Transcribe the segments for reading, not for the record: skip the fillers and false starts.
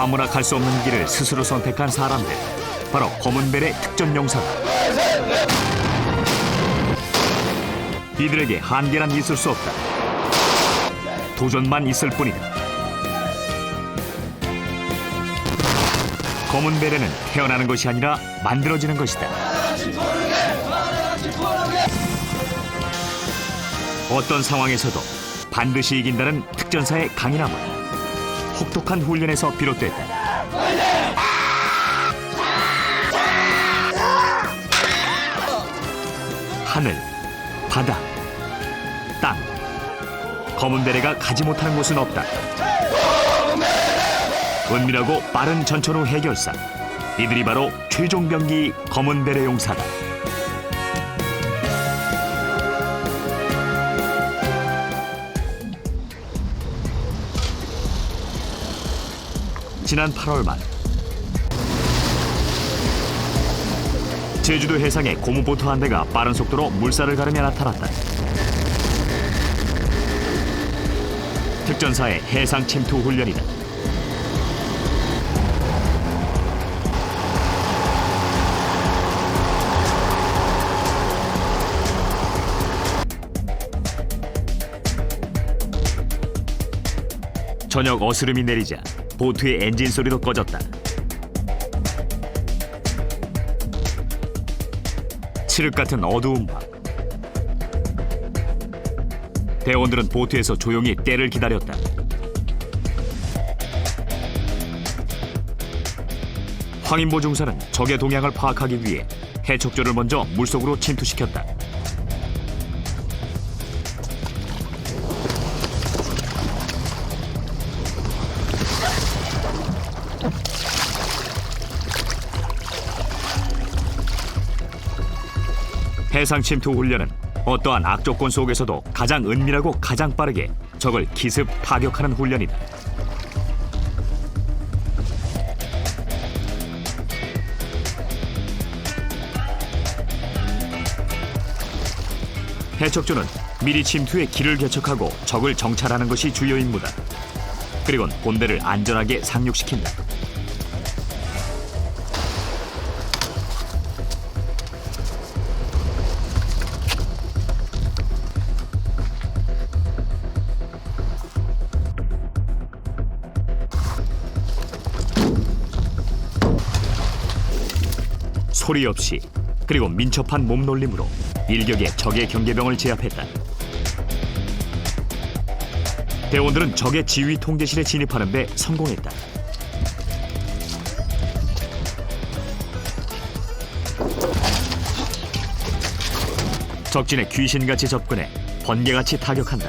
아무나 갈 수 없는 길을 스스로 선택한 사람들, 바로 검은벨의 특전용사다. 이들에게 한계란 있을 수 없다. 도전만 있을 뿐이다. 검은벨에는 태어나는 것이 아니라 만들어지는 것이다. 어떤 상황에서도 반드시 이긴다는 특전사의 강인함은 혹독한 훈련에서 비롯됐다. 하늘, 바다, 땅, 검은 베레가 가지 못하는 곳은 없다. 은밀하고 빠른 전천 후 해결사, 이들이 바로 최종 병기 검은 베레 용사다. 지난 8월 말 제주도 해상에 고무보트 한 대가 빠른 속도로 물살을 가르며 나타났다. 특전사의 해상 침투 훈련이다. 저녁 어스름이 내리자 보트의 엔진 소리도 꺼졌다. 칠흑 같은 어두운 밤, 대원들은 보트에서 조용히 때를 기다렸다. 황인보 중사는 적의 동향을 파악하기 위해 해척조를 먼저 물속으로 침투시켰다. 해상 침투 훈련은 어떠한 악조건 속에서도 가장 은밀하고 가장 빠르게 적을 기습 타격하는 훈련이다. 해척조는 미리 침투의 길을 개척하고 적을 정찰하는 것이 주요 임무다. 그리고는 본대를 안전하게 상륙시킨다. 소리 없이 그리고 민첩한 몸놀림으로 일격에 적의 경계병을 제압했다. 대원들은 적의 지휘 통제실에 진입하는 데 성공했다. 적진에 귀신같이 접근해 번개같이 타격한다.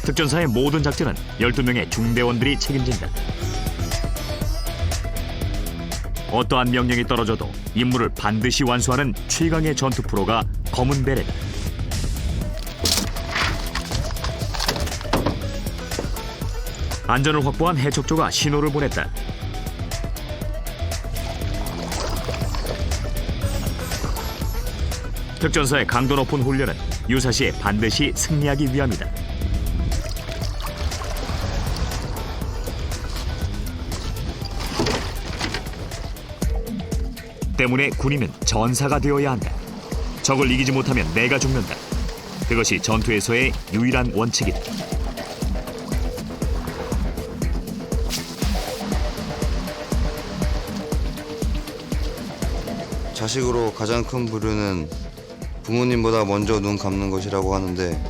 특전사의 모든 작전은 12명의 중대원들이 책임진다. 어떠한 명령이 떨어져도 임무를 반드시 완수하는 최강의 전투 프로가 검은 베레다. 안전을 확보한 해척조가 신호를 보냈다. 특전사의 강도 높은 훈련은 유사시에 반드시 승리하기 위함이다. 때문에 군인은 전사가 되어야 한다. 적을 이기지 못하면 내가 죽는다. 그것이 전투에서의 유일한 원칙이다. 자식으로 가장 큰 부류는 부모님보다 먼저 눈 감는 것이라고 하는데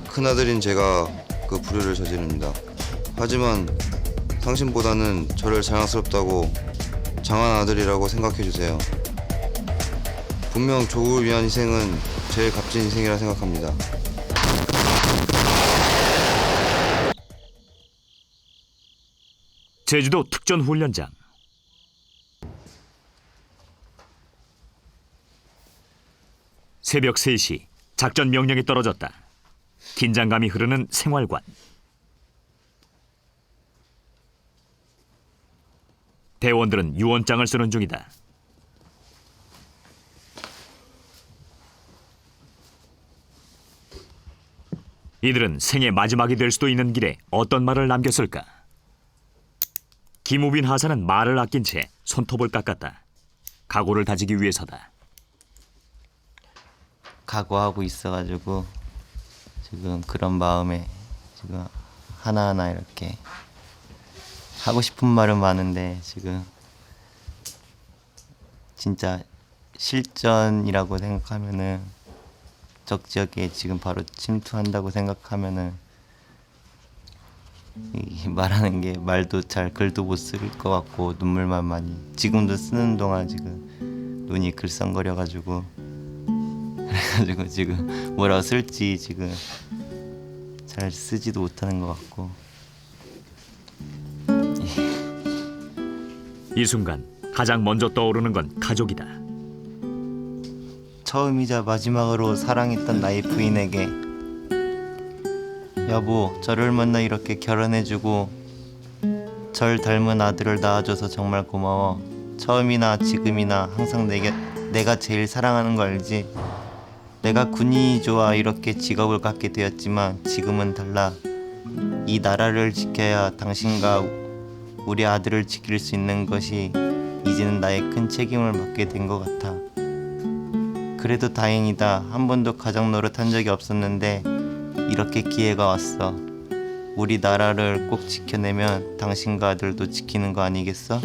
큰아들인 제가 그 부류를 저지릅니다. 하지만 당신보다는 저를 자랑스럽다고 장한 아들이라고 생각해주세요. 분명 조국을 위한 희생은 제일 값진 희생이라 생각합니다. 제주도 특전훈련장. 새벽 3시 작전 명령이 떨어졌다. 긴장감이 흐르는 생활관. 대원들은 유언장을 쓰는 중이다. 이들은 생의 마지막이 될 수도 있는 길에 어떤 말을 남겼을까? 김우빈 하사는 말을 아낀 채 손톱을 깎았다. 각오를 다지기 위해서다. 각오하고 있어가지고 지금 그런 마음에 지금 하나하나 이렇게 하고 싶은 말은 많은데 지금 진짜 실전이라고 생각하면은 적지역에 지금 바로 침투한다고 생각하면은 이 말하는 게 말도 잘 글도 못 쓸 것 같고 눈물만 많이 지금도 쓰는 동안 지금 눈이 글썽거려가지고 그래가지고 지금 뭐라고 쓸지 지금 잘 쓰지도 못하는 것 같고 이 순간 가장 먼저 떠오르는 건 가족이다. 처음이자 마지막으로 사랑했던 나의 부인에게 여보 저를 만나 이렇게 결혼해주고 절 닮은 아들을 낳아줘서 정말 고마워. 처음이나 지금이나 항상 내가 제일 사랑하는 거 알지? 내가 군인이 좋아 이렇게 직업을 갖게 되었지만 지금은 달라. 이 나라를 지켜야 당신과 우리 아들을 지킬 수 있는 것이 이제는 나의 큰 책임을 맡게 된 것 같아. 그래도 다행이다. 한 번도 가족 노릇한 적이 없었는데 이렇게 기회가 왔어. 우리 나라를 꼭 지켜내면 당신과 아들도 지키는 거 아니겠어?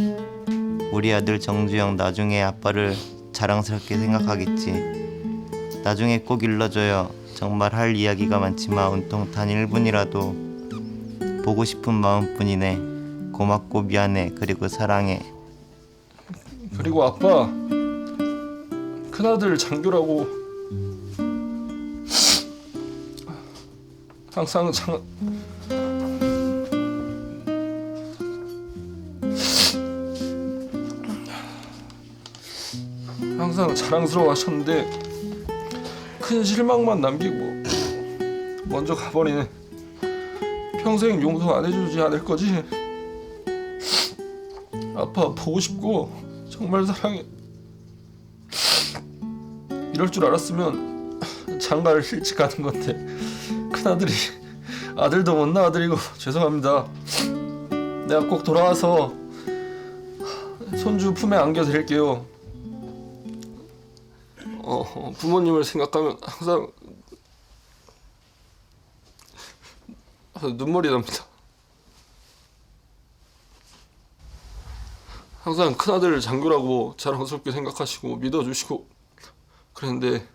우리 아들 정주영 나중에 아빠를 자랑스럽게 생각하겠지. 나중에 꼭 일러줘요. 정말 할 이야기가 많지만 온통 단 1분이라도 보고 싶은 마음뿐이네. 고맙고 미안해. 그리고 사랑해. 그리고 아빠 큰아들 장교라고 항상 항상 자랑스러워하셨는데 큰 실망만 남기고 먼저 가버리네. 평생 용서 안 해주지 않을 거지? 아빠 보고 싶고 정말 사랑해. 이럴 줄 알았으면 장가를 일찍 가는 건데 큰아들이 아들도 못 낳아드리고 죄송합니다. 내가 꼭 돌아와서 손주 품에 안겨드릴게요. 부모님을 생각하면 항상 눈물이 납니다. 항상 큰아들 장교라고 자랑스럽게 생각하시고 믿어주시고 그랬는데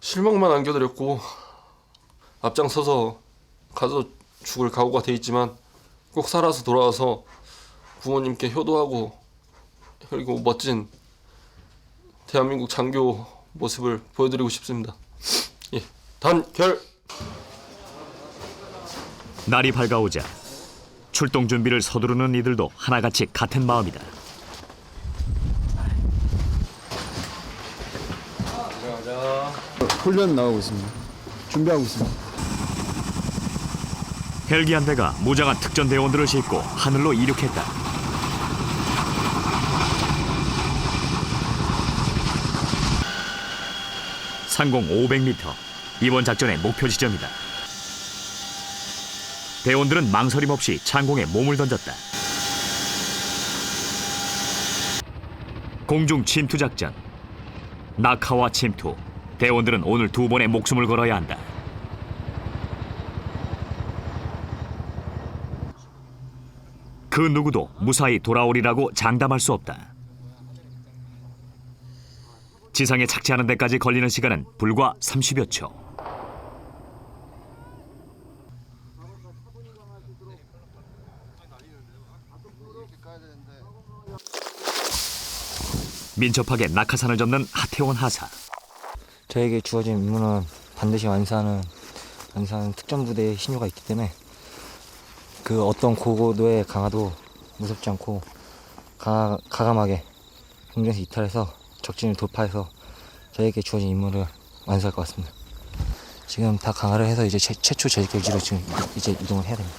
실망만 안겨드렸고 앞장서서 가서 죽을 각오가 돼 있지만 꼭 살아서 돌아와서 부모님께 효도하고 그리고 멋진 대한민국 장교 모습을 보여드리고 싶습니다. 예, 단결. 날이 밝아오자 출동 준비를 서두르는 이들도 하나같이 같은 마음이다. 훈련 나가고 있습니다. 준비하고 있습니다. 헬기 한 대가 무장한 특전대원들을 싣고 하늘로 이륙했다. 상공 500m, 이번 작전의 목표 지점이다. 대원들은 망설임 없이 창공에 몸을 던졌다. 공중 침투 작전. 낙하와 침투. 대원들은 오늘 2번의 목숨을 걸어야 한다. 그 누구도 무사히 돌아오리라고 장담할 수 없다. 지상에 착지하는 데까지 걸리는 시간은 불과 30여 초. 민첩하게 낙하산을 접는 하태원 하사. 저에게 주어진 임무는 반드시 완수하는 특전부대의 신조가 있기 때문에 그 어떤 고고도의 강화도 무섭지 않고 가감하게 공중에서 이탈해서 적진을 돌파해서 저에게 주어진 임무를 완수할 것 같습니다. 지금 다 강화를 해서 이제 최초 제기지로 지금 이제 이동을 해야 됩니다.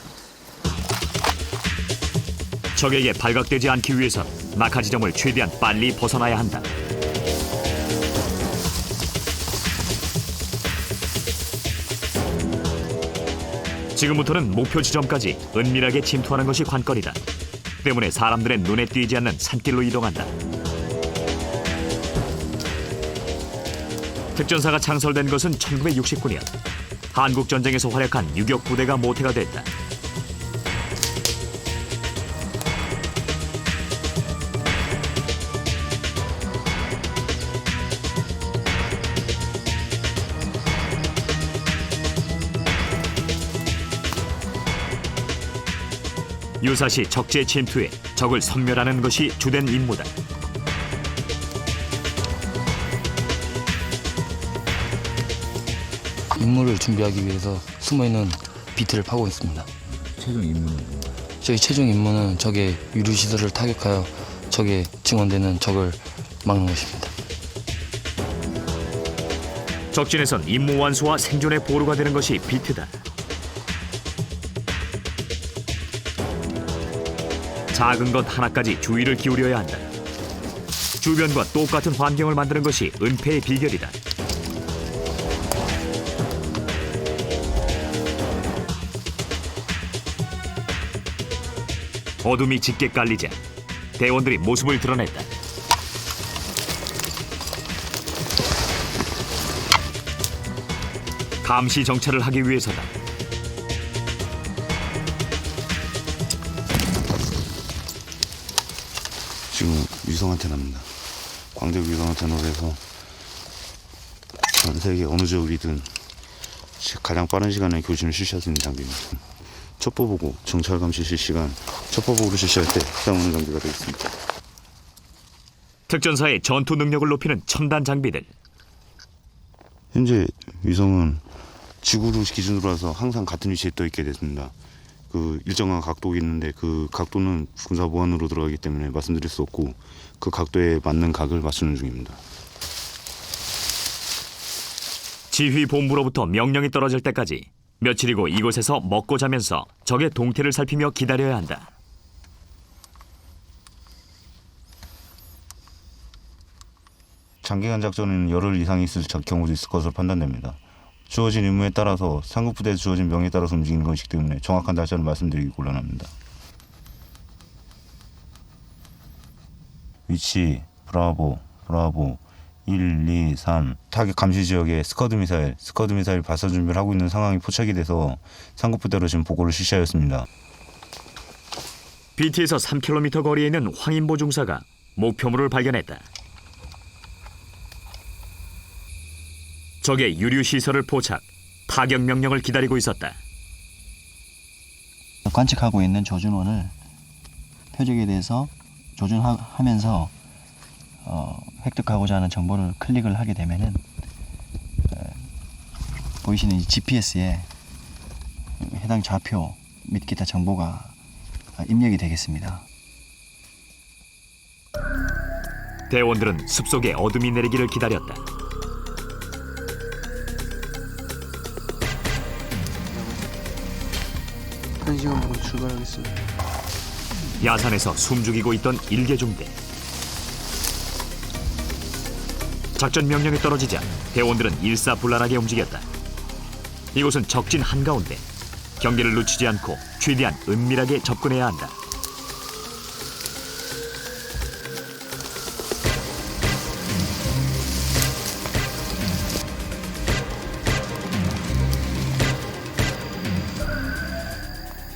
적에게 발각되지 않기 위해선 낙하 지점을 최대한 빨리 벗어나야 한다. 지금부터는 목표 지점까지 은밀하게 침투하는 것이 관건이다. 때문에 사람들의 눈에 띄지 않는 산길로 이동한다. 특전사가 창설된 것은 1969년. 한국전쟁에서 활약한 유격 부대가 모태가 됐다. 유사시 적지의 침투에 적을 섬멸하는 것이 주된 임무다. 임무를 준비하기 위해서 숨어있는 비트를 파고 있습니다. 최종 임무는 뭔가요? 저희 최종 임무는 적의 유류시설을 타격하여 적의 증원되는 적을 막는 것입니다. 적진에선 임무 완수와 생존의 보루가 되는 것이 비트다. 작은 것 하나까지 주의를 기울여야 한다. 주변과 똑같은 환경을 만드는 것이 은폐의 비결이다. 어둠이 짙게 깔리자 대원들이 모습을 드러냈다. 감시 정찰을 하기 위해서다. 지금 위성한테 납니다. 광적 위성한테 노래서 전 세계 어느 지역이든 가장 빠른 시간에 교신을 실시할 수 있는 장비입니다. 첩보보고 정찰 감시 실시간 첩보보고를 실시할 때 사용하는 장비가 되겠습니다. 특전사의 전투 능력을 높이는 첨단 장비들. 현재 위성은 지구를 기준으로 해서 항상 같은 위치에 떠 있게 됐습니다. 그 일정한 각도가 있는데 그 각도는 군사 보안으로 들어가기 때문에 말씀드릴 수 없고 그 각도에 맞는 각을 맞추는 중입니다. 지휘 본부로부터 명령이 떨어질 때까지 며칠이고 이곳에서 먹고 자면서 적의 동태를 살피며 기다려야 한다. 장기간 작전에는 열흘 이상 있을 경우도 있을 것으로 판단됩니다. 주어진 임무에 따라서 상급부대에 주어진 명에 따라서 움직이는 것이기 때문에 정확한 날짜를 말씀드리기 곤란합니다. 위치 브라보 1, 2, 3 타겟 감시 지역에 스커드 미사일 발사 준비를 하고 있는 상황이 포착이 돼서 상급부대로 지금 보고를 실시하였습니다. BT에서 3km 거리에 있는 황인보 중사가 목표물을 발견했다. 적의 유류 시설을 포착, 타격 명령을 기다리고 있었다. 관측하고 있는 조준원을 표적에 대해서 조준하면서 획득하고자 하는 정보를 클릭을 하게 되면은 보이시는 이 GPS에 해당 좌표 및 기타 정보가 입력이 되겠습니다. 대원들은 숲속에 어둠이 내리기를 기다렸다. 한 시간으로 출발하겠습니다. 야산에서 숨죽이고 있던 일개중대. 작전 명령이 떨어지자 대원들은 일사불란하게 움직였다. 이곳은 적진 한가운데 경계를 늦추지 않고 최대한 은밀하게 접근해야 한다.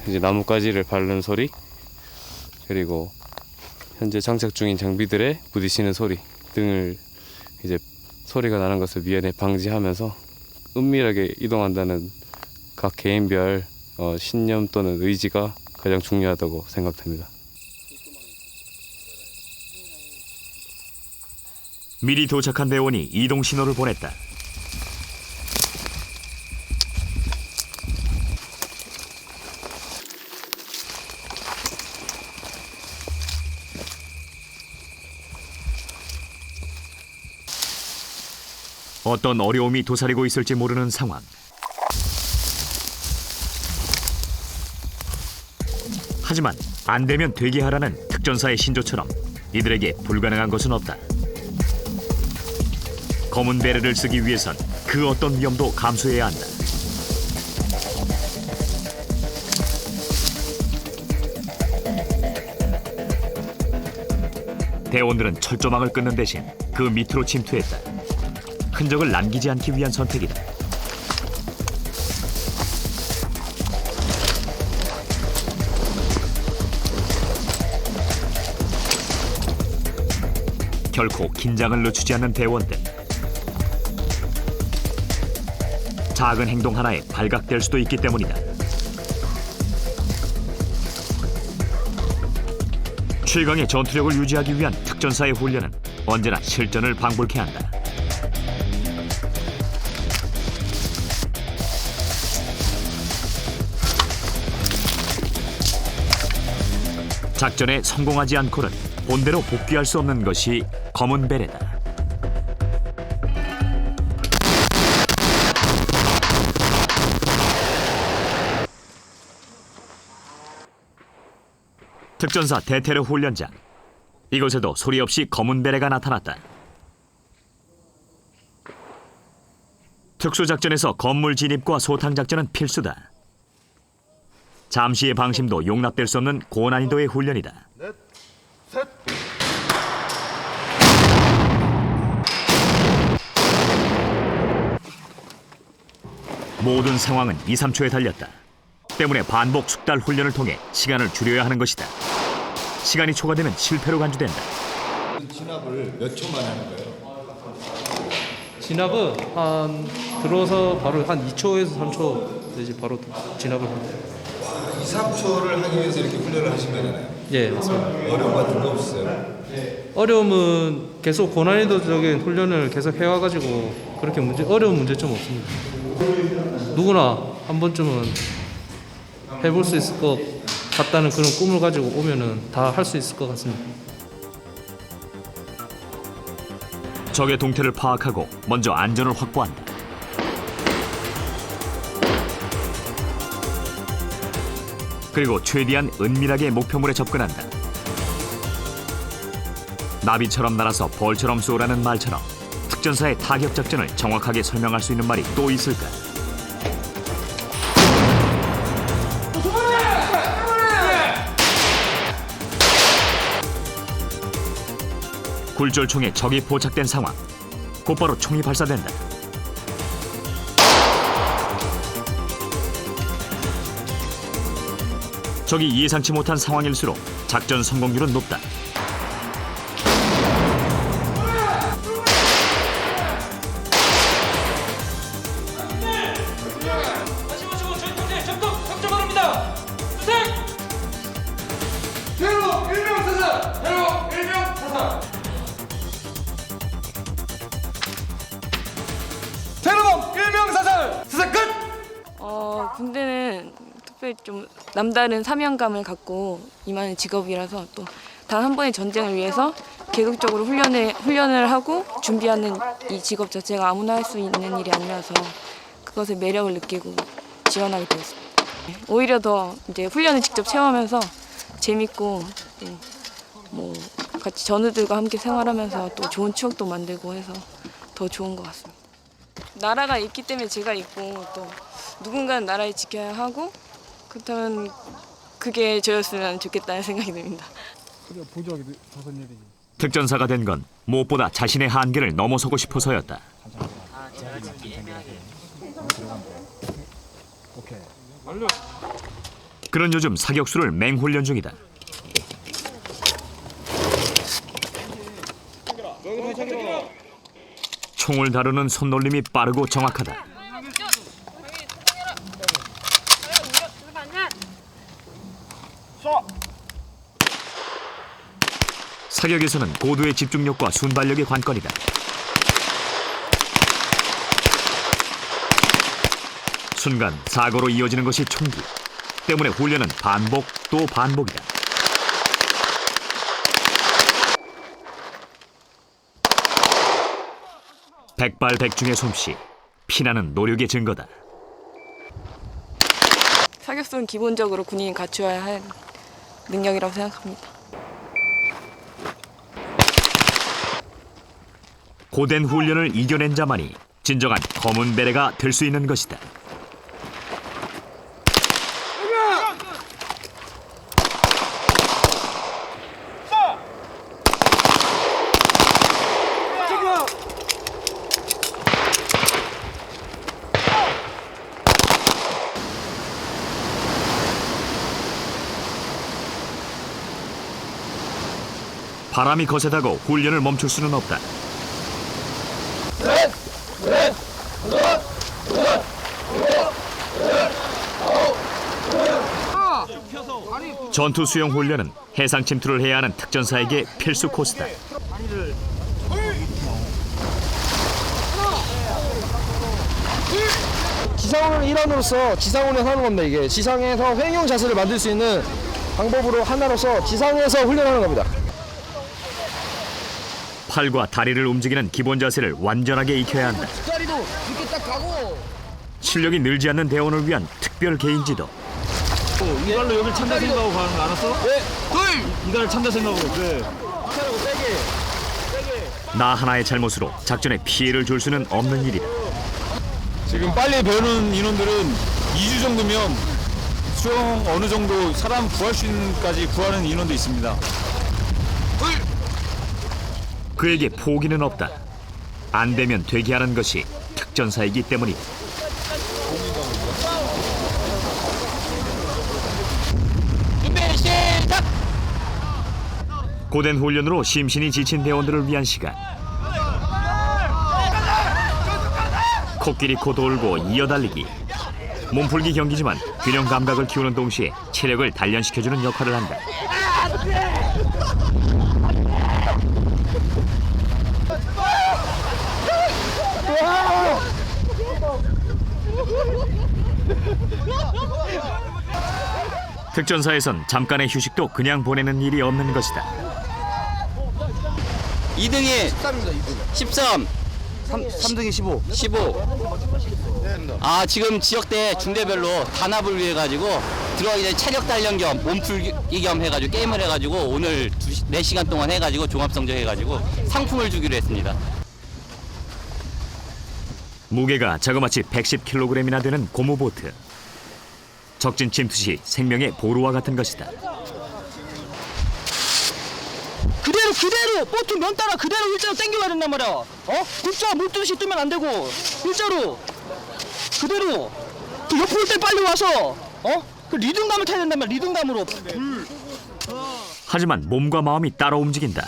이제 나뭇가지를 밟는 소리, 그리고 현재 장착 중인 장비들의 부딪히는 소리 등을 이제 소리가 나는 것을 미연에 방지하면서 은밀하게 이동한다는 각 개인별 신념 또는 의지가 가장 중요하다고 생각됩니다. 미리 도착한 대원이 이동 신호를 보냈다. 어떤 어려움이 도사리고 있을지 모르는 상황. 하지만 안 되면 되게 하라는 특전사의 신조처럼 이들에게 불가능한 것은 없다. 검은 베레를 쓰기 위해선 그 어떤 위험도 감수해야 한다. 대원들은 철조망을 끊는 대신 그 밑으로 침투했다. 흔적을 남기지 않기 위한 선택이다. 결코 긴장을 늦추지 않는 대원들. 작은 행동 하나에 발각될 수도 있기 때문이다. 최강의 전투력을 유지하기 위한 특전사의 훈련은 언제나 실전을 방불케 한다. 작전에 성공하지 않고는 본대로 복귀할 수 없는 것이 검은 베레다. 특전사 대테러 훈련장. 이곳에도 소리 없이 검은 베레가 나타났다. 특수작전에서 건물 진입과 소탕작전은 필수다. 잠시의 방심도 용납될 수 없는 고난이도의 훈련이다. 모든 상황은 2, 3초에 달렸다. 때문에 반복 숙달 훈련을 통해 시간을 줄여야 하는 것이다. 시간이 초과되면 실패로 간주된다. 진압을 몇 초 만에 하는 거예요? 진압은 한 들어서 바로 한 2초에서 3초 이제 바로 진압을 합니다. 2, 3초를 하기 위해서 이렇게 훈련을 하신 거잖아요. 예, 맞습니다. 어려움 같은 거 없어요? 어려움은 계속 고난이도적인 훈련을 계속 해와가지고 그렇게 어려운 문제점 없습니다. 누구나 한 번쯤은 해볼 수 있을 것 같다는 그런 꿈을 가지고 오면은 다 할 수 있을 것 같습니다. 적의 동태를 파악하고 먼저 안전을 확보한다. 그리고 최대한 은밀하게 목표물에 접근한다. 나비처럼 날아서 벌처럼 쏘라는 말처럼 특전사의 타격 작전을 정확하게 설명할 수 있는 말이 또 있을까? 굴절총에 적이 포착된 상황. 곧바로 총이 발사된다. 적이 예상치 못한 상황일수록 작전 성공률은 높다. 군대는 특별히 좀 남다른 사명감을 갖고 임하는 직업이라서 또 단 한 번의 전쟁을 위해서 계속적으로 훈련을 하고 준비하는 이 직업 자체가 아무나 할 수 있는 일이 아니라서 그것의 매력을 느끼고 지원하게 되었습니다. 오히려 더 이제 훈련을 직접 체험하면서 재밌고 뭐 같이 전우들과 함께 생활하면서 또 좋은 추억도 만들고 해서 더 좋은 것 같습니다. 나라가 있기 때문에 제가 있고 또 누군가는 나라를 지켜야 하고 그렇다면 그게 저였으면 좋겠다는 생각이 듭니다. 특전사가 된 건 무엇보다 자신의 한계를 넘어서고 싶어서였다. 그런 요즘 사격수를 맹훈련 중이다. 총을 다루는 손놀림이 빠르고 정확하다. 사격에서는 고도의 집중력과 순발력이 관건이다. 순간 사고로 이어지는 것이 총기. 때문에 훈련은 반복 또 반복이다. 백발백중의 솜씨, 피나는 노력의 증거다. 사격수는 기본적으로 군인이 갖추어야 할 능력이라고 생각합니다. 고된 훈련을 이겨낸 자만이 진정한 검은 베레가 될 수 있는 것이다. 바람이 거세다고 훈련을 멈출 수는 없다. 전투 수영 훈련은 해상 침투를 해야 하는 특전사에게 필수 코스다. 지상훈련 일환으로서 지상훈련 하는 겁니다. 이게 지상에서 회용 자세를 만들 수 있는 방법으로 하나로서 지상에서 훈련하는 겁니다. 팔과 다리를 움직이는 기본 자세를 완전하게 익혀야 한다. 다리도 이렇게 딱 가고. 실력이 늘지 않는 대원을 위한 특별 개인지도. 이걸로 여기를 찬다 생각하고 가는 거 알았어? 네. 둘. 이달을 찬다 생각으로. 그래. 하라고 세게. 나 하나의 잘못으로 작전에 피해를 줄 수는 없는 일이다. 지금 빨리 배우는 인원들은 2주 정도면 수영 어느 정도 사람 구할 수 있는까지 구하는 인원도 있습니다. 그에게 포기는 없다. 안 되면 되게 하는 것이 특전사이기 때문이다. 준비 시작. 고된 훈련으로 심신이 지친 대원들을 위한 시간. 코끼리 코 돌고 이어달리기. 몸풀기 경기지만 균형 감각을 키우는 동시에 체력을 단련시켜주는 역할을 한다. 특전사에선 잠깐의 휴식도 그냥 보내는 일이 없는 것이다. 2등이 13, 3등이 15. 15. 아, 지금 지역대 중대별로 단합을 위해 가지고 들어가기 전에 체력 단련 겸 몸풀기 겸 해가지고 게임을 해가지고 오늘 4시간 동안 해가지고 종합성적 해가지고 상품을 주기로 했습니다. 무게가 자그마치 110kg이나 되는 고무보트. 적진 침투 시 생명의 보루와 같은 것이다. 그대로 보트 면 따라 그대로 일자로 당겨야 된단 말이야. 굴자 물 뜨듯이 뜨면 안 되고 일자로 그대로 그 옆으로 올 때 빨리 와서 그 리듬감을 타야 된단 말이야. 리듬감으로. 하지만 몸과 마음이 따로 움직인다.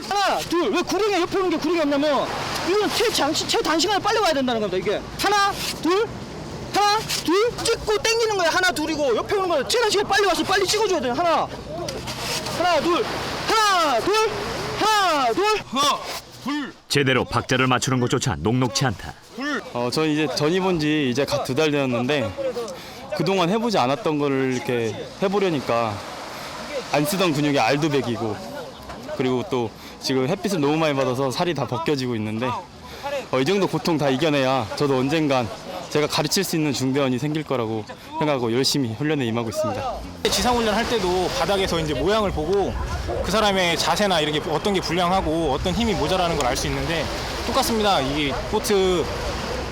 하나, 둘. 왜 구릉에 옆에 오는 게 구릉이 없냐면 이건 최단시간에 빨리 와야 된다는 겁니다. 이게 하나, 둘 찍고 당기는 거야. 하나, 둘이고 옆에 오는 거야. 최단시간에 빨리 와서 빨리 찍어줘야 돼. 하나, 둘. 제대로 박자를 맞추는 것조차 녹록치 않다. 저는 이제 전입 지 이제 갓 2달 되었는데 그동안 해보지 않았던 거를 이렇게 해보려니까 안 쓰던 근육이 알도 배기고 그리고 또 지금 햇빛을 너무 많이 받아서 살이 다 벗겨지고 있는데 이 정도 고통 다 이겨내야 저도 언젠간 제가 가르칠 수 있는 중대원이 생길 거라고 생각하고 열심히 훈련에 임하고 있습니다. 지상훈련 할 때도 바닥에서 이제 모양을 보고 그 사람의 자세나 이런 게 어떤 게 불량하고 어떤 힘이 모자라는 걸 알 수 있는데 똑같습니다. 이 보트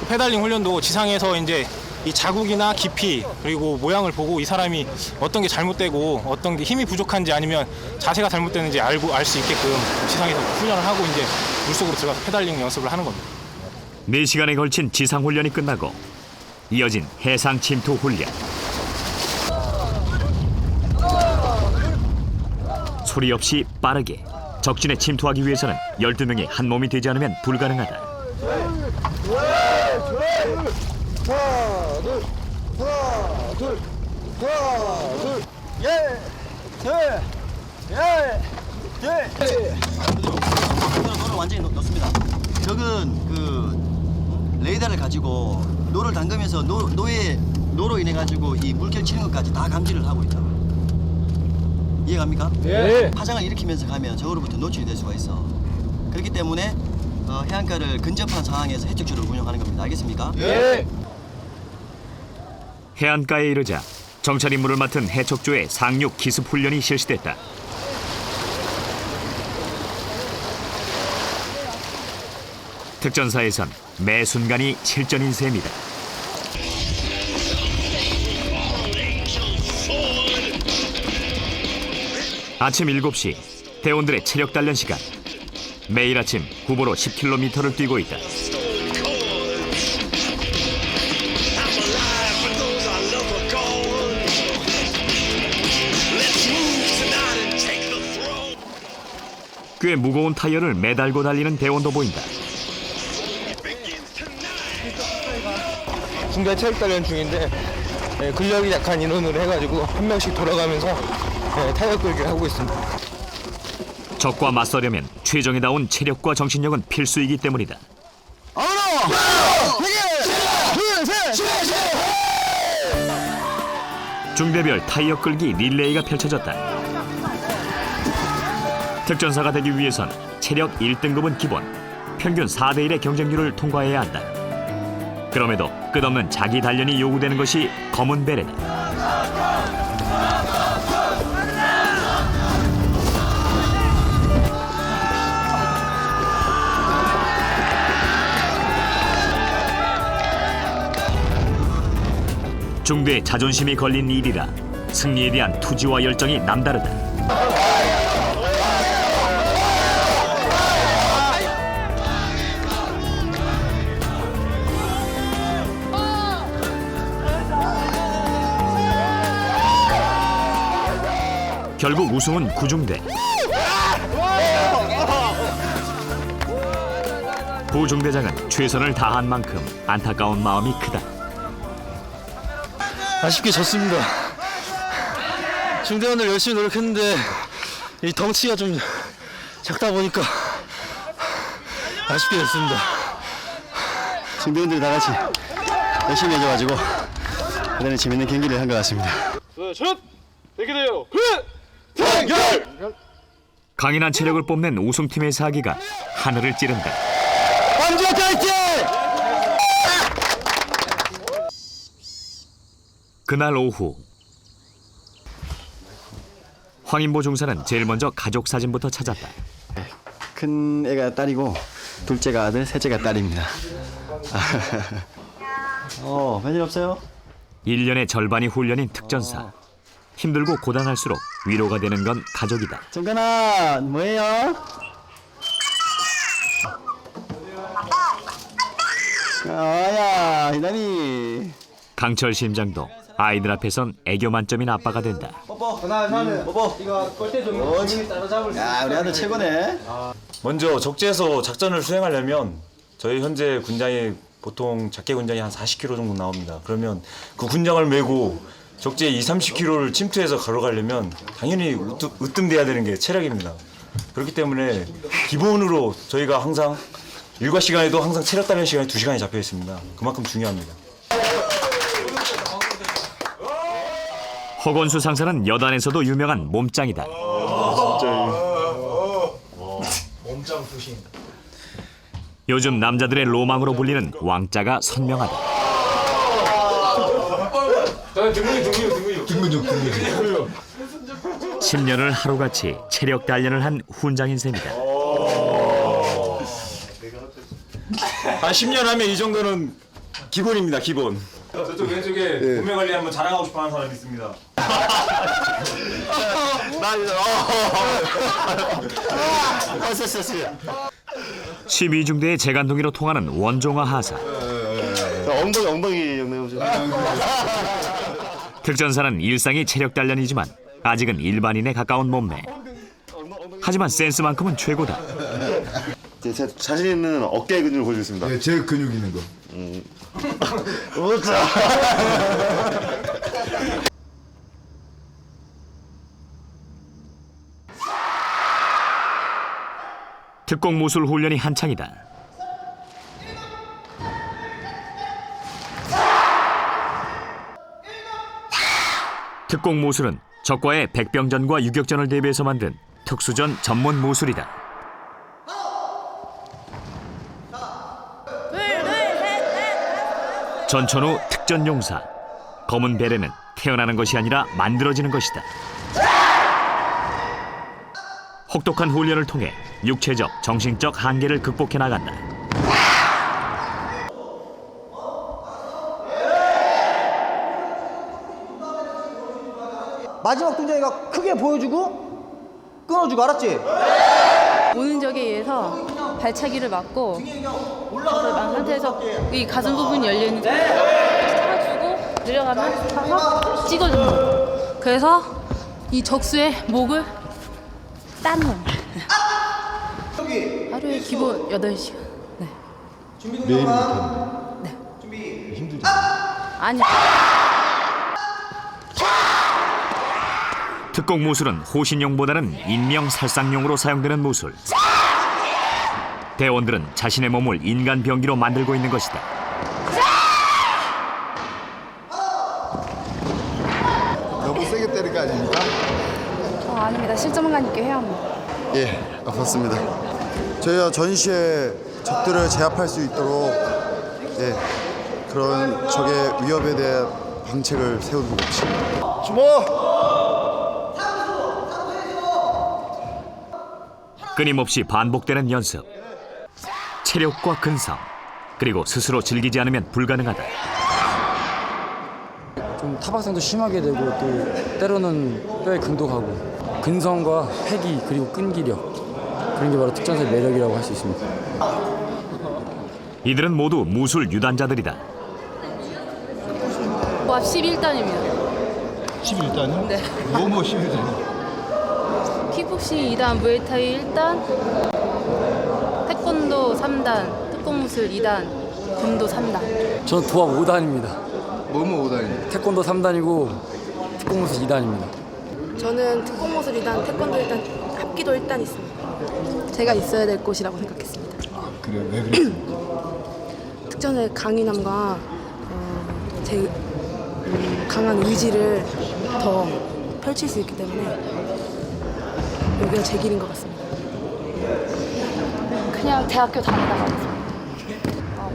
페달링 훈련도 지상에서 이제 이 자국이나 깊이 그리고 모양을 보고 이 사람이 어떤 게 잘못되고 어떤 게 힘이 부족한지 아니면 자세가 잘못되는지 알 수 있게끔 지상에서 훈련을 하고 이제 물속으로 들어가서 페달링 연습을 하는 겁니다. 4시간에 걸친 지상 훈련이 끝나고 이어진 해상 침투 훈련. 소리 없이 빠르게 적진에 침투하기 위해서는 12명이 한 몸이 되지 않으면 불가능하다. 노를 완전히 넣습니다. 적은 그 레이더를 가지고 노를 담그면서 노로 인해 가지고 이 물결 치는 것까지 다 감지를 하고 있다. 이해갑니까? 예. 파장을 일으키면서 가면 저로부터 노출이 될 수가 있어. 그렇기 때문에 해안가를 근접한 상황에서 해적조를 운영하는 겁니다. 알겠습니까? 예. 해안가에 이르자 정찰 임무를 맡은 해척조의 상륙 기습 훈련이 실시됐다. 특전사에선 매 순간이 실전인 셈이다. 아침 7시 대원들의 체력 단련 시간. 매일 아침 구보로 10km를 뛰고 있다. 꽤 무거운 타이어를 매달고 달리는 대원도 보인다. 중대 체육단련 중인데 근력이 약한 인원으로 해가지고 한 명씩 돌아가면서 타이어 끌기를 하고 있습니다. 적과 맞서려면 최정예다운 체력과 정신력은 필수이기 때문이다. 중대별 타이어 끌기 릴레이가 펼쳐졌다. 특전사가 되기 위해선 체력 1등급은 기본, 평균 4대1의 경쟁률을 통과해야 한다. 그럼에도 끝없는 자기 단련이 요구되는 것이 검은 베레다. 중대의 자존심이 걸린 일이라 승리에 대한 투지와 열정이 남다르다. 결국 우승은 구중대. 부중대장은 최선을 다한 만큼 안타까운 마음이 크다. 아쉽게 졌습니다. 중대원들 열심히 노력했는데 이 덩치가 좀 작다 보니까 아쉽게 됐습니다. 중대원들이 다 같이 열심히 해줘가지고 대단히 재밌는 경기를 한 것 같습니다. 첫 이렇게 돼요. 강인한 체력을 뽐낸 우승팀의 사기가 하늘을 찌른다. 완전 파이팅! 그날 오후 황인보 중사는 제일 먼저 가족 사진부터 찾았다. 큰 애가 딸이고 둘째가 아들, 셋째가 딸입니다. 별일 없어요? 1년의 절반이 훈련인 특전사. 힘들고 고단할수록 위로가 되는 건 가족이다. 정근아, 뭐해요? 야, 희남이. 강철 심장도 아이들 앞에선 애교 만점인 아빠가 된다. 뽀뽀, 뽀뽀. 이거 꼴대 좀 따라잡을 수 있어. 야, 우리 아들 최고네. 먼저 적지에서 작전을 수행하려면 저희 현재 군장이 보통 작게 군장이 한 40km 정도 나옵니다. 그러면 그 군장을 메고 적지에 20-30km를 침투해서 걸어가려면 당연히 으뜸돼야 되는 게 체력입니다. 그렇기 때문에 기본으로 저희가 항상 일과 시간에도 항상 체력 단련 시간이 2시간이 잡혀 있습니다. 그만큼 중요합니다. 허건수 상사는 여단에서도 유명한 몸짱이다. 몸짱 수신. 요즘 남자들의 로망으로 불리는 왕자가 선명하다. 등근육. 10년을 하루같이 체력 단련을 한 훈장인 셈이다. 한 10년 하면 이 정도는 기본입니다, 기본. 저쪽 왼쪽에 몸매 관리 한번 자랑하고 싶어 하는 사람이 있습니다. 12중대의 재간동이로 통하는 원종화 하사. 엉덩이 정도. 특전사는 일상이 체력 단련이지만 아직은 일반인에 가까운 몸매. 하지만 센스만큼은 최고다. 제 자신 있는 어깨 근육을 보여주겠습니다. 네, 제 근육 있는 거. 오자. 특공 무술 훈련이 한창이다. 특공 무술은 적과의 백병전과 유격전을 대비해서 만든 특수전 전문 무술이다. 전천 후 특전용사. 검은 베레는 태어나는 것이 아니라 만들어지는 것이다. 혹독한 훈련을 통해 육체적, 정신적 한계를 극복해 나간다. 마지막 동작이가 크게 보여주고 끊어주고, 알았지? 오는 적에 의해서 발차기를 맞고 난 상태에서 이 가슴 부분이 열려있는 차주고 내려가면 차서 찍어주는 거예요. 그래서 이 적수의 목을 따는 겁니다. 하루에 기본 8시간. 네. 매일 못하는. 네. 힘들죠. 아니요. 특공 무술은 호신용보다는 인명살상용으로 사용되는 무술. 대원들은 자신의 몸을 인간 병기로 만들고 있는 것이다. 너무 세게 때릴 거 아닙니까? 아닙니다. 실전감 있게 해야 합니다. 예, 아팠습니다. 저희가 전시에 적들을 제압할 수 있도록 그런 적의 위협에 대한 방책을 세우는 것입니다. 주모! 끊임없이 반복되는 연습. 체력과 근성, 그리고 스스로 즐기지 않으면 불가능하다. 좀 타박상도 심하게 되고 또 때로는 뼈에 금도 가고 근성과 패기 그리고 끈기력 그런 게 바로 특전사의 매력이라고 할 수 있습니다. 이들은 모두 무술 유단자들이다. 모압 11단입니다. 11단이요? 네. 뭐뭐 11단이요? 킥복싱 2단, 무에타이 1단, 태권도 3단, 특공무술 2단, 검도 3단. 저는 도합 5단입니다. 뭐뭐 5단이요? 태권도 3단이고 특공무술 2단입니다. 저는 특공무술 2단, 태권도 1단, 합기도 1단 있습니다. 제가 있어야 될 곳이라고 생각했습니다. 그래요? 왜 그랬어요? 특전의 강인함과 제 강한 의지를 더 펼칠 수 있기 때문에 여기가 제 길인 것 같습니다. 그냥 대학교 다니다가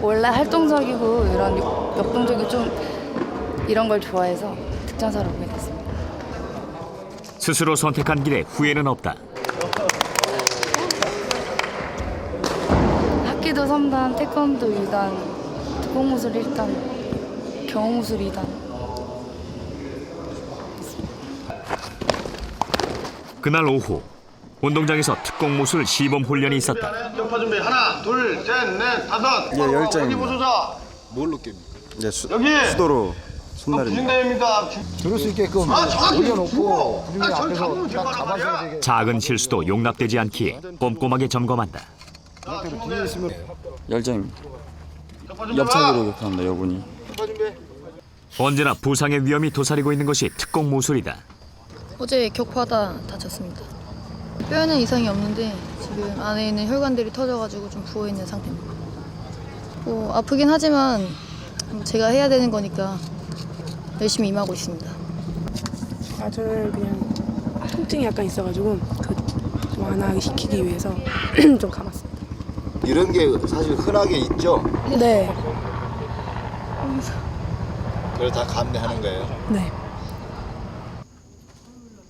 원래 활동적이고 이런 역동적이고 좀 이런 걸 좋아해서 특전사로 오게 됐습니다. 스스로 선택한 길에 후회는 없다. 합기도 3단, 태권도 2단, 특공무술 1단, 경호무술 2단. 그날 오후 운동장에서 특공무술 시범 훈련이 있었다. 점파 준비 하나, 둘, 셋, 넷, 다섯. 예, 10장입니다. 보소자. 뭘로 깹니까? 여기 수도로 손날입니다. 군대입니다. 들을 수 있게끔 정확히 올려놓고 주고. 그중에 저기 앞에서 잡으면 딱 될거 잡아줘야 말이야. 되게. 작은 실수도 용납되지 않기에 꼼꼼하게 점검한다. 뒤에 있으면 10장입니다. 옆차기로 욕합니다. 여분이. 언제나 부상의 위험이 도사리고 있는 것이 특공무술이다. 어제 격파다 다쳤습니다. 뼈에는 이상이 없는데 지금 안에 있는 혈관들이 터져가지고 좀 부어있는 상태입니다. 아프긴 하지만 제가 해야 되는 거니까 열심히 임하고 있습니다. 저는 그냥 통증이 약간 있어가지고 좀 완화시키기 위해서 좀 감았습니다. 이런 게 사실 흔하게 있죠? 네. 그걸 다 감내하는 거예요? 네.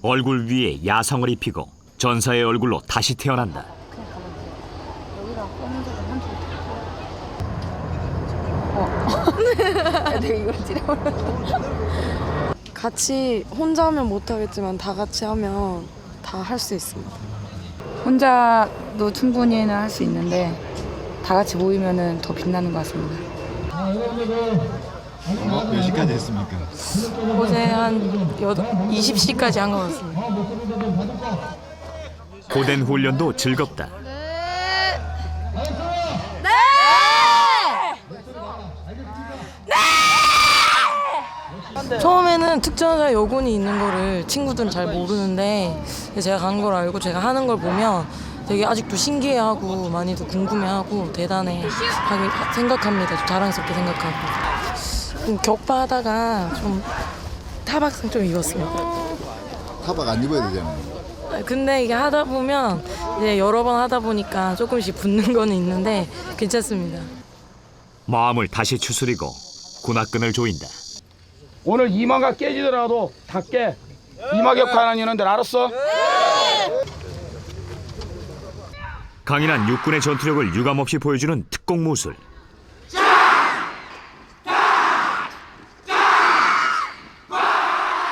얼굴 위에 야성을 입히고 전사의 얼굴로 다시 태어난다. 내가 이걸 같이 혼자 하면 못하겠지만 다 같이 하면 다 할 수 있습니다. 혼자도 충분히는 할 수 있는데 다 같이 모이면은 더 빛나는 것 같습니다. 몇 시까지 했습니까? 어제 한 20시까지 한 것 같습니다. 고된 훈련도 즐겁다. 처음에는 특전사 여군이 있는 거를 친구들은 잘 모르는데 제가 가는 걸 알고 제가 하는 걸 보면 되게 아직도 신기해하고 많이도 궁금해하고 대단해 생각합니다. 좀 자랑스럽게 생각하고 격파하다가 좀 타박상 좀 입었습니다. 타박 안 입어야 되잖아요. 근데 이게 하다 보면 이제 여러 번 하다 보니까 조금씩 붙는 거는 있는데 괜찮습니다. 마음을 다시 추스리고 군화끈을 조인다. 오늘 이마가 깨지더라도 다 깨. 이마 격파하는 이놈들 알았어? 강인한 육군의 전투력을 유감없이 보여주는 특공무술.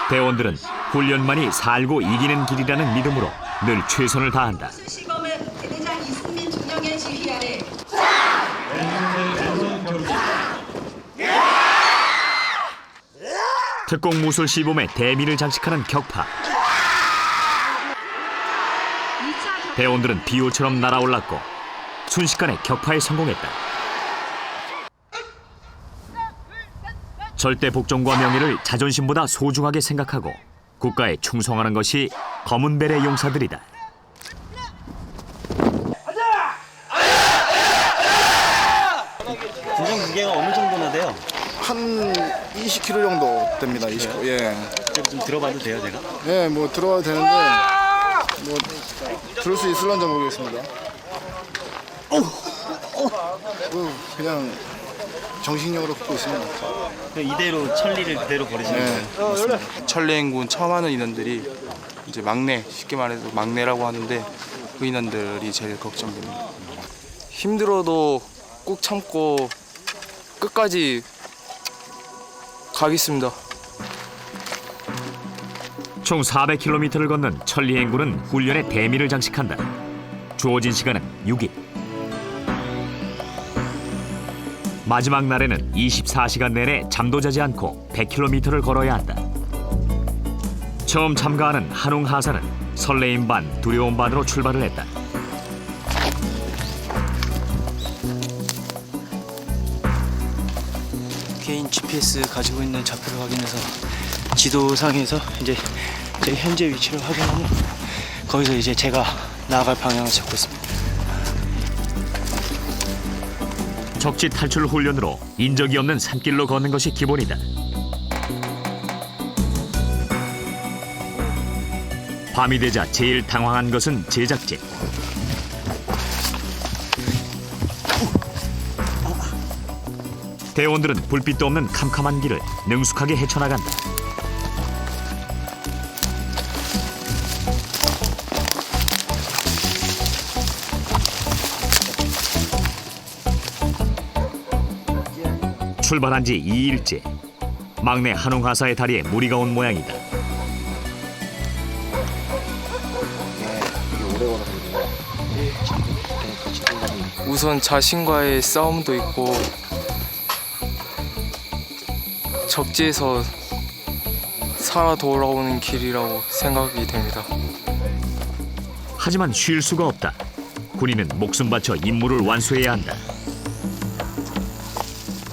대원들은 훈련만이 살고 이기는 길이라는 믿음으로 늘 최선을 다한다. 시범을 대대장 이승민 중령의 지휘 아래 특공무술 시범에 대미를 장식하는 격파. 2차 대원들은 비호처럼 날아올랐고 순식간에 격파에 성공했다. 절대 복종과 명예를 자존심보다 소중하게 생각하고 국가에 충성하는 것이 검은베레 용사들이다. 군장 무게가 어느 정도나 돼요? 한 20kg 정도 됩니다. 20kg. 예. 좀 들어봐도 돼요, 제가? 예, 뭐 들어가도 되는데 뭐 들을 수 있을런지 모르겠습니다. 그냥 정신력으로 걷고 있습니다. 이대로 천리를 그대로 버리시는 거예요? 천리행군 처음 하는 인원들이 이제 막내, 쉽게 말해서 막내라고 하는데 그 인원들이 제일 걱정됩니다. 힘들어도 꾹 참고 끝까지 가겠습니다. 총 400km를 걷는 천리행군은 훈련에 대미를 장식한다. 주어진 시간은 6일. 마지막 날에는 24시간 내내 잠도 자지 않고 100km를 걸어야 한다. 처음 참가하는 한웅 하사는 설레임 반 두려움 반으로 출발을 했다. 개인 GPS 가지고 있는 좌표를 확인해서 지도상에서 이제 제 현재 위치를 확인하면 거기서 이제 제가 나아갈 방향을 잡고 있습니다. 적지 탈출 훈련으로 인적이 없는 산길로 걷는 것이 기본이다. 밤이 되자 제일 당황한 것은 제작진. 대원들은 불빛도 없는 캄캄한 길을 능숙하게 헤쳐나간다. 출발한 지 2일째. 막내 한웅 하사의 다리에 무리가 온 모양이다. 우선 자신과의 싸움도 있고 적지에서 살아 돌아오는 길이라고 생각이 됩니다. 하지만 쉴 수가 없다. 군인은 목숨 바쳐 임무를 완수해야 한다.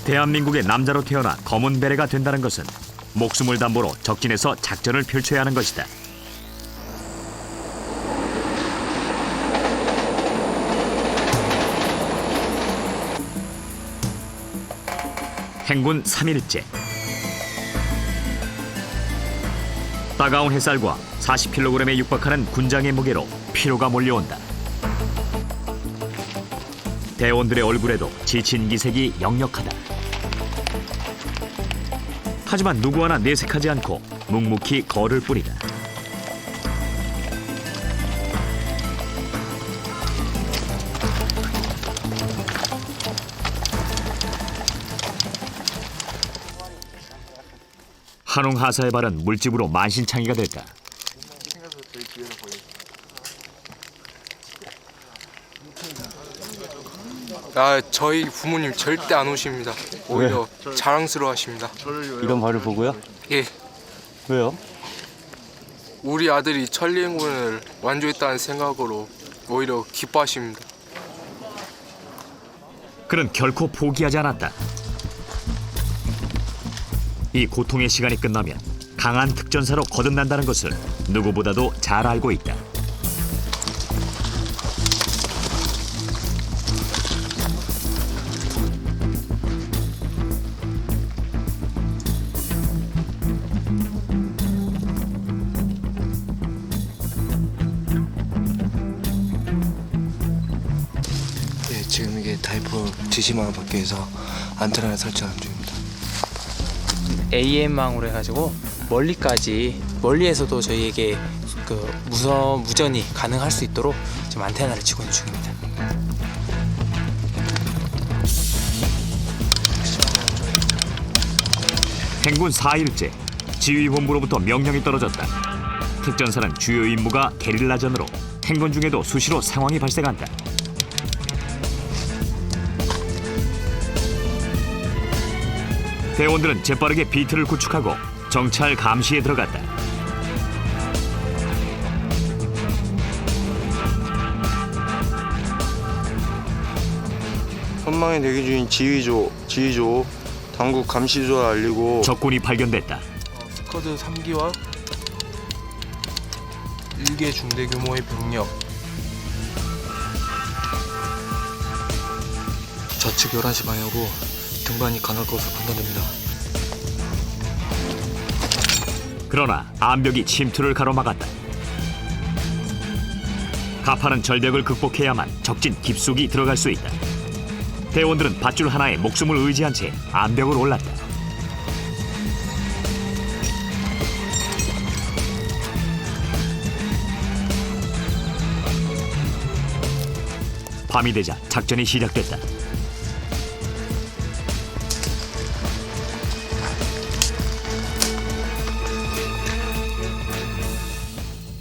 대한민국의 남자로 태어나 검은 베레가 된다는 것은 목숨을 담보로 적진에서 작전을 펼쳐야 하는 것이다. 행군 3일째. 따가운 햇살과 40kg에 육박하는 군장의 무게로 피로가 몰려온다. 대원들의 얼굴에도 지친 기색이 역력하다. 하지만 누구 하나 내색하지 않고 묵묵히 걸을 뿐이다. 한웅 하사의 발은 물집으로 만신창이가 될까? 저희 부모님 절대 안 오십니다. 오히려 자랑스러워하십니다. 이런 발을 보고요? 예. 왜요? 우리 아들이 천리행군을 완주했다는 생각으로 오히려 기뻐하십니다. 그는 결코 포기하지 않았다. 이 고통의 시간이 끝나면 강한 특전사로 거듭난다는 것을 누구보다도 잘 알고 있다. 예, 지금 이게 다이포 지시망을 받기 위해서 안테나를 설치하는 중입니다. AM망으로 해가지고 멀리에서도 저희에게 무전이 가능할 수 있도록 지금 안테나를 치고 있는 중입니다. 행군 4일째. 지휘본부로부터 명령이 떨어졌다. 특전사는 주요 임무가 게릴라전으로 행군 중에도 수시로 상황이 발생한다. 대원들은 재빠르게 비트를 구축하고 정찰 감시에 들어갔다. 선망에 대기 중인 지휘조, 당국 감시조를 알리고 적군이 발견됐다. 스쿼드 3기와 1개 중대 규모의 병력, 좌측 11시 방향으로 등반이 가능할 것으로 판단됩니다. 그러나 암벽이 침투를 가로막았다. 가파른 절벽을 극복해야만 적진 깊숙이 들어갈 수 있다. 대원들은 밧줄 하나에 목숨을 의지한 채 암벽을 올랐다. 밤이 되자 작전이 시작됐다.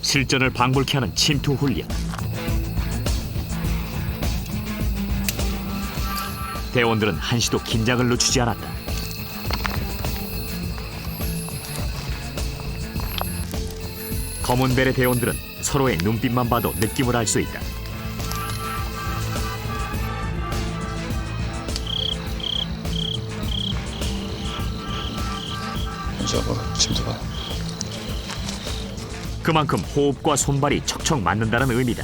실전을 방불케 하는 침투 훈련. 대원들은 한시도 긴장을 늦추지 않았다. 검은 벨의 대원들은 서로의 눈빛만 봐도 느낌을 알 수 있다. 침투가. 그만큼 호흡과 손발이 척척 맞는다는 의미다.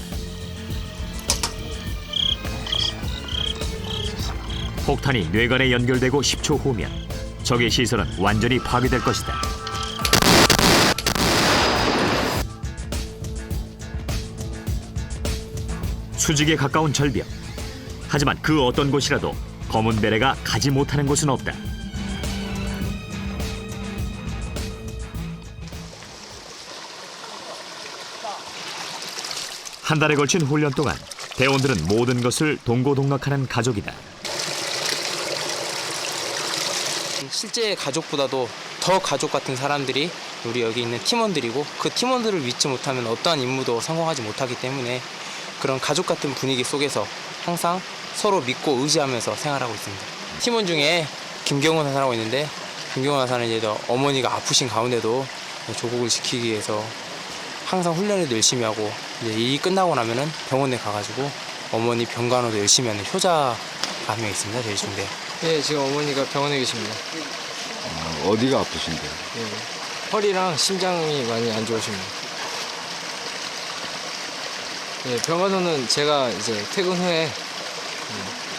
폭탄이 뇌관에 연결되고 10초 후면 적의 시설은 완전히 파괴될 것이다. 수직에 가까운 절벽. 하지만 그 어떤 곳이라도 검은 베레가 가지 못하는 곳은 없다. 한 달에 걸친 훈련 동안 대원들은 모든 것을 동고동락하는 가족이다. 실제 가족보다도 더 가족 같은 사람들이 우리 여기 있는 팀원들이고, 그 팀원들을 믿지 못하면 어떠한 임무도 성공하지 못하기 때문에 그런 가족 같은 분위기 속에서 항상 서로 믿고 의지하면서 생활하고 있습니다. 팀원 중에 김경훈 하사라고 있는데, 김경훈 하사는 이제 어머니가 아프신 가운데도 조국을 지키기 위해서 항상 훈련을 열심히 하고, 이제 일이 끝나고 나면은 병원에 가가지고 어머니 병간호도 열심히 하는 효자가 한 명 있습니다. 저희 중대. 예, 지금 어머니가 병원에 계십니다. 어디가 아프신데요? 예, 허리랑 심장이 많이 안 좋으십니다. 예, 병간호는 제가 이제 퇴근 후에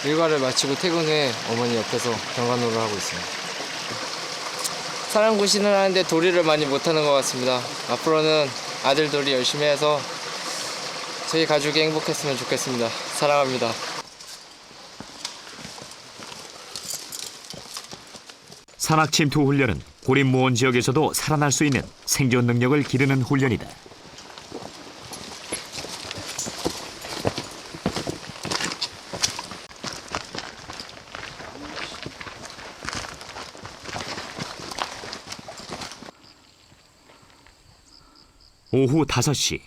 일과를 마치고 퇴근 후에 어머니 옆에서 병간호를 하고 있습니다. 사랑구신을 하는데 도리를 많이 못하는 것 같습니다. 앞으로는 아들들이 열심히 해서 저희 가족이 행복했으면 좋겠습니다. 사랑합니다. 산악 침투 훈련은 고립무원 지역에서도 살아날 수 있는 생존 능력을 기르는 훈련이다. 오후 5시.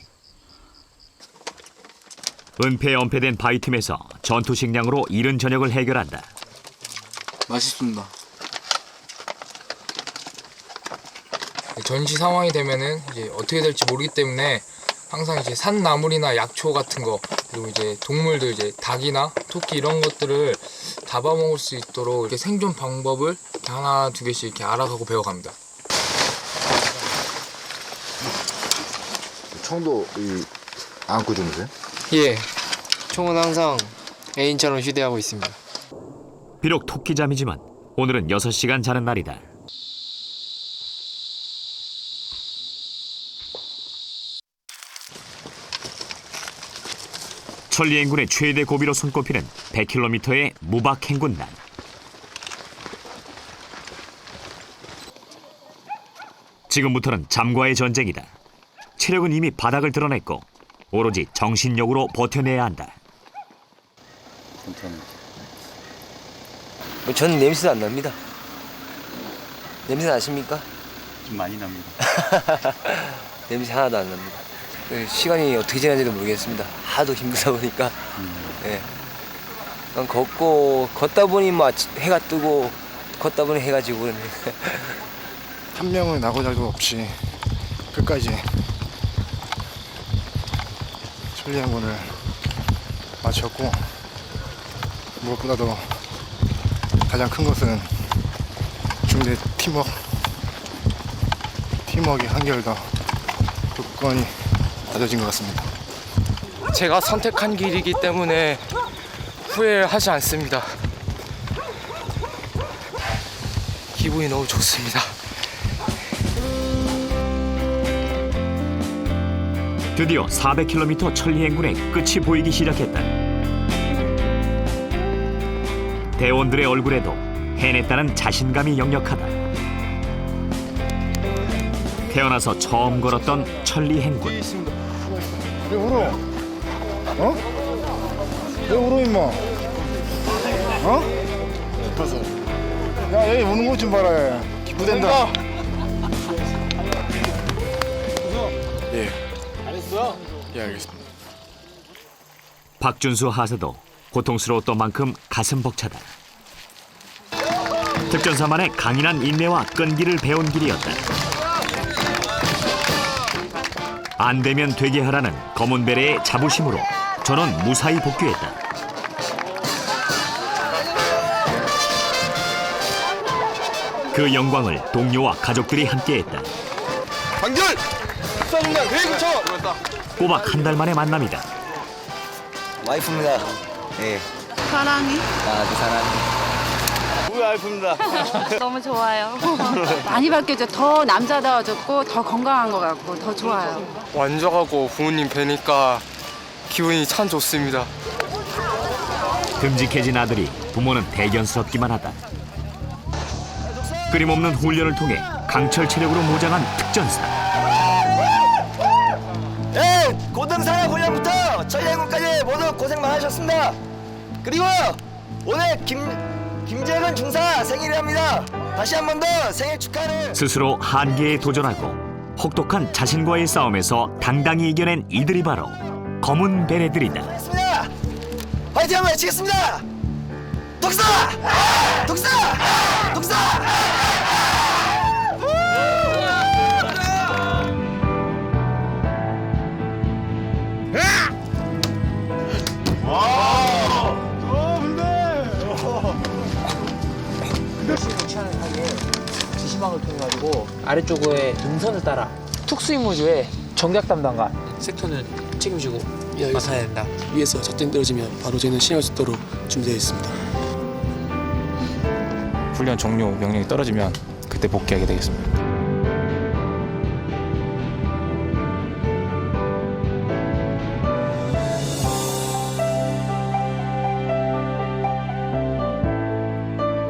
은폐-은폐된 바위 틈에서 전투 식량으로 이른 저녁을 해결한다. 맛있습니다. 전시 상황이 되면은 이제 어떻게 될지 모르기 때문에 항상 이제 산나물이나 약초 같은 거, 그리고 이제 동물들, 이제 닭이나 토끼 이런 것들을 잡아먹을 수 있도록 이렇게 생존 방법을 하나 두 개씩 이렇게 알아가고 배워갑니다. 총도 안고 주무세요? 예, 총은 항상 애인처럼 휴대하고 있습니다. 비록 토끼잠이지만 오늘은 6시간 자는 날이다. 천리행군의 최대 고비로 손꼽히는 100km의 무박 행군단. 지금부터는 잠과의 전쟁이다. 체력은 이미 바닥을 드러냈고 오로지 정신력으로 버텨내야 한다. 저는 냄새도 안 납니다. 냄새 나십니까? 좀 많이 납니다. 냄새 하나도 안 납니다. 시간이 어떻게 지나는지도 모르겠습니다. 하도 힘들다 보니까. 예. 걷다 보니 막 해가 뜨고 걷다 보니 해가 지고 그러네. 한 명은 나고자도 없이 끝까지 천리행군을 마쳤고 무엇보다도 가장 큰 것은 중대 팀워크의 한결과 굳건히 다져진 것 같습니다. 제가 선택한 길이기 때문에 후회하지 않습니다. 기분이 너무 좋습니다. 드디어 400km 천리행군의 끝이 보이기 시작했다. 대원들의 얼굴에도 해냈다는 자신감이 역력하다. 태어나서 처음 걸었던 천리행군. 왜 울어? 어? 왜 울어 임마? 어? 야 여기 우는 것 좀 봐라. 기쁘댄다. 예. 잘했어? 예, 알겠습니다. 박준수 하사도 고통스러웠던 만큼 가슴 벅차다. 특전사만의 강인한 인내와 끈기를 배운 길이었다. 안 되면 되게 하라는 검은 베레의 자부심으로 저는 무사히 복귀했다. 그 영광을 동료와 가족들이 함께했다. 방결! 수사중단 대구청! 꼬박 한 달 만의 만남이다. 와이프입니다. 예. 사랑해. 나도 사랑해. 우리 와이프입니다. 너무 좋아요. 많이 바뀌었죠. 더 남자다워졌고 더 건강한 것 같고 더 좋아요. 완주하고 부모님 뵈니까 기분이 참 좋습니다. 듬직해진 아들이 부모는 대견스럽기만 하다. 끊임없는 훈련을 통해 강철 체력으로 모장한 특전사. 예, 고등사격 훈련부터 천리행군까지 모두 고생 많으셨습니다. 그리고 오늘 김재근 중사 생일이랍니다. 다시 한 번 더 생일 축하를. 스스로 한계에 도전하고 혹독한 자신과의 싸움에서 당당히 이겨낸 이들이 바로 검은 베레들이다. 화이팅 한번 외치겠습니다. 독사! 독사! 독사! 지시망을 통해 가지고 아래쪽에 동선을 따라 특수임무조의 정작 담당관 섹터는 책임지고 맡아야 된다. 위에서 작전 떨어지면 바로 저희는 실행할 수 있도록 준비되어 있습니다. 훈련 종료 명령이 떨어지면 그때 복귀하게 되겠습니다.